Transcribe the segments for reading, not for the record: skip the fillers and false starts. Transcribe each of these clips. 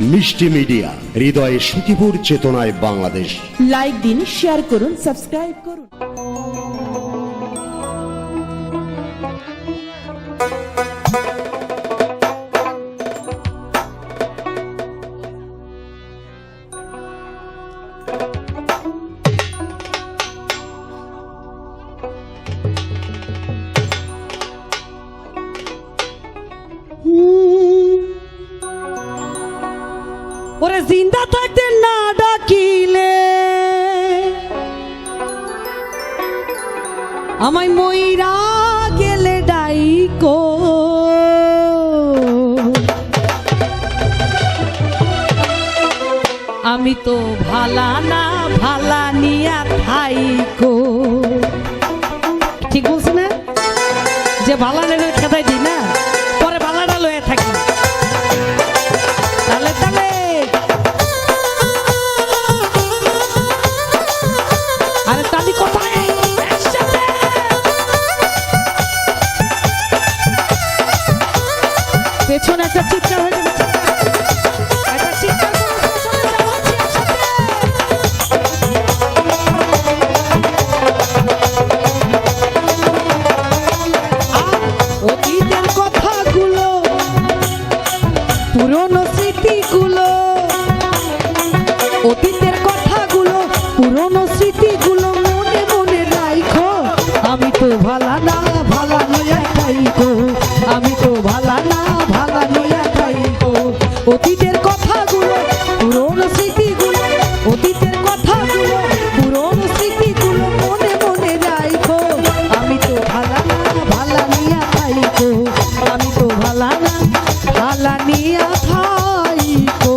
মিষ্টি মিডিয়া, হৃদয়ে সুখীপুর, চেতনায় বাংলাদেশ। লাইক দিন, শেয়ার করুন, সাবস্ক্রাইব করুন। ওরে জিন্দা থাকতে না ডাকিলে আমায় মইরা গেলে ডাইকো, আমি তো ভালা না ভালা নিয়া থাইকো। ঠিক বলছি না? যে ভালা নেবে খেদাই দিই না, পরে ভালাটা লয়ে থাকি। তাহলে তাহলে আরে তালি কোথায়? একসাথে পেছনে একটা চিৎকার হয়ে যাবে, একটা চিৎকার করে পেছনে যাওয়া হচ্ছে একসাথে। অতীতের কথাগুলো, পুরনো স্মৃতিগুলো, অতীতের কথাগুলো, পুরনো স্মৃতিগুলো মনে মনে রাখো। আমি তো ভালা না ভালা নয়া খাইকো, আমি তো ভালা না ভালা নয়া খাইকো। অতীতের কথাগুলো, পুরনো স্মৃতিগুলো, অতীতের কথাগুলো, পুরনো স্মৃতিগুলো মনে মনে রাখো। আমি তো ভালা না ভালা নিয়া খাইকো, আমি তো ভালা না ভালা নিয়া খাইকো।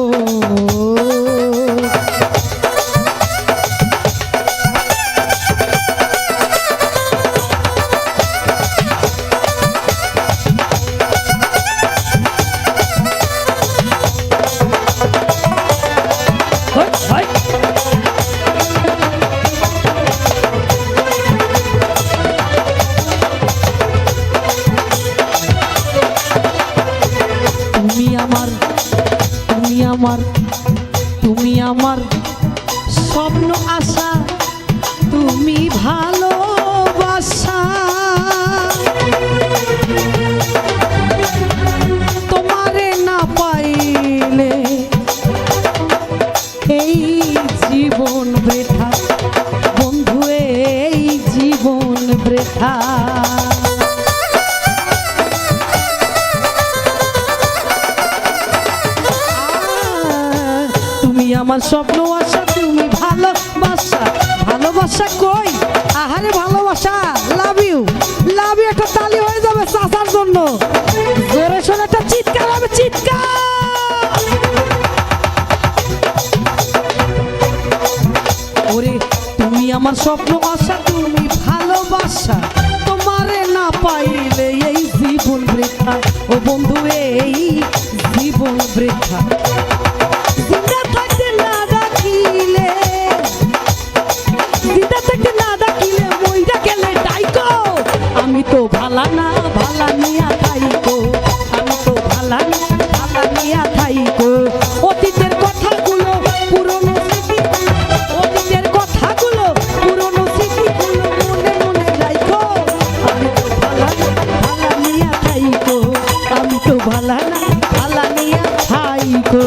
তুমি আমার স্বপ্ন আশা, তুমি ভালোবাসা। তোমারে না পাইলে এই জীবন বৃথা, বন্ধু এই জীবন বৃথা। আমার স্বপ্ন আশা, তুমি ভালোবাসা। ভালোবাসা কই? আহারে ভালোবাসা। Love you, love you. একটা তালি হয়ে যাবে চাচার জন্য। জোরে শোনে একটা চিৎকার হবে, চিৎকার। ওরে তুমি আমার স্বপ্ন আশা, তুমি ভালোবাসা। তোমারে না পাইলে এই জীবন বৃথা, ও বন্ধু এই জীবন বৃথা। আমি তো ভালা না ভালা নিয়া থাইকো, আমি তো ভালা না ভালা নিয়া থাইকো। অতীতের কথাগুলো, পুরনো স্মৃতি, অতীতের কথাগুলো, পুরনো স্মৃতিগুলো মনে মনে রাখো। আমি তো ভালা না ভালা নিয়া থাইকো, আমি তো ভালা না ভালা নিয়া থাইকো।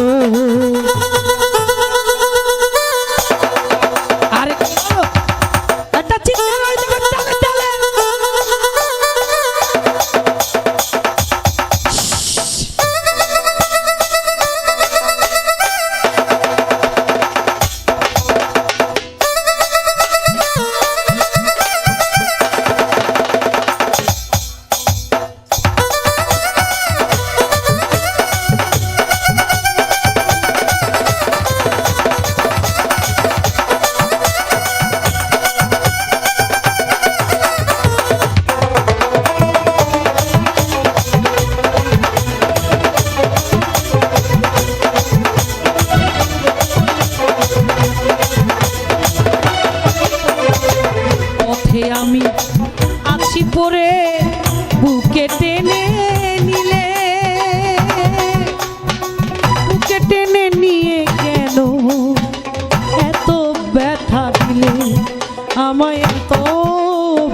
আমায় এত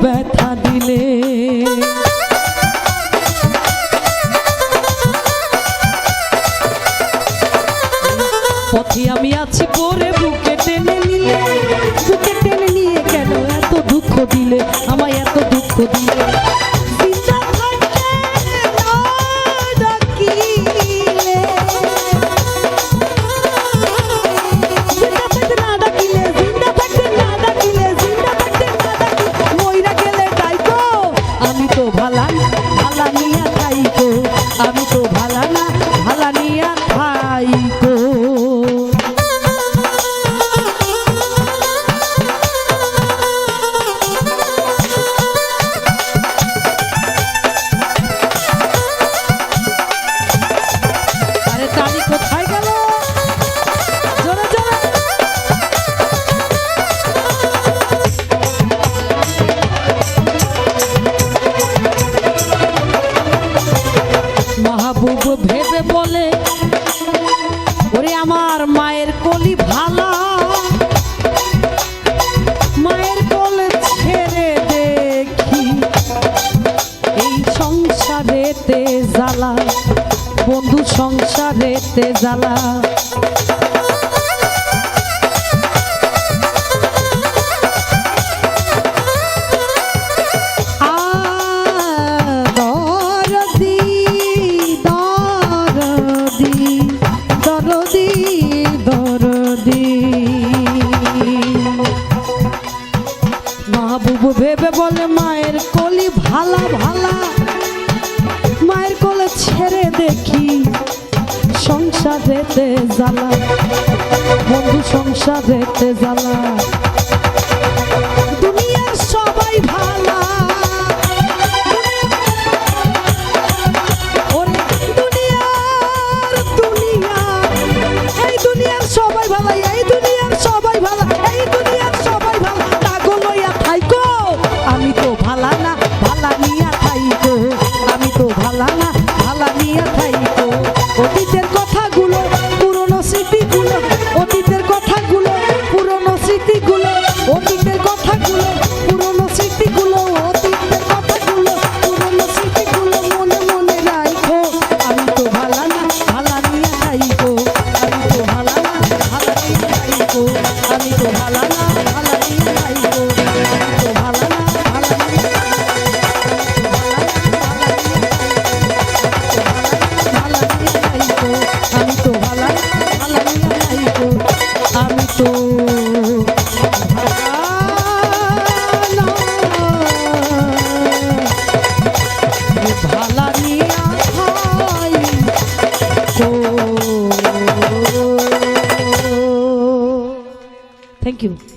ব্যথা দিলে। পথে আমি আছি পরে বুকে টেনে নিয়ে, বুকে টেনে নিয়ে কেন এত দুঃখ দিলে, আমায় এত দুঃখ দিলে। চিন্তা থাকতে না ডাকিলে, চিন্তা থাকতে না ডাকিলে, চিন্তা থাকতে না ডাকিলে, চিন্তা থাকতে না ডাকিলে, মইরা গেলে ডাইকো, আমি তো ভালা ভালা নিয়া খাইকো, আমি তো ভালা না ভালা নিয়া খাইকো। মাহবুব ভেবে বলে ওরে আমার মায়ের কলি ভালা, মায়ের কোলে ছেড়ে দেখি এই সংসারেতে জ্বালা, বন্ধু সংসারেতে জ্বালা। মাহবুব ভেবে বলে মায়ের কলি ভালা ভালা, মায়ের কোলে ছেড়ে দেখি সংসারেতে জ্বালা, বন্ধু সংসারেতে জ্বালা। দুনিয়ার সবাই ভালা, এই দুনিয়ার সবাই ভালা, এই দুনিয়ার সবাই ভালা, এই দুনিয়ার সবাই ভালা, তাগো লইয়া থাইকো, আমি তো ভালা না ভালা নিয়া থাইকো, আমি তো ভালা না ভালা নিয়া থাইকো। অতীতের কথাগুলো পুরনো স্মৃতিগুলো, অতীতের কথাগুলো পুরনো স্মৃতিগুলো, অতীতের কথাগুলো পুরনো স্মৃতিগুলো, অতীতের কথাগুলো পুরনো স্মৃতিগুলো মনে মনে রাখো, আমি তো ভালা না ভালা নিয়া থাইকো, আমি তো ভালা না ভালা নিয়া থাইকো, আমি তো ভালা না ভালা নিয়া থাইকো, আমি তো ভালা না ভালা নিয়া আমি তো ভালা ভালা নিয়া থাইকো, আমি তো ভালা নিয়া থাইকো। Thank you.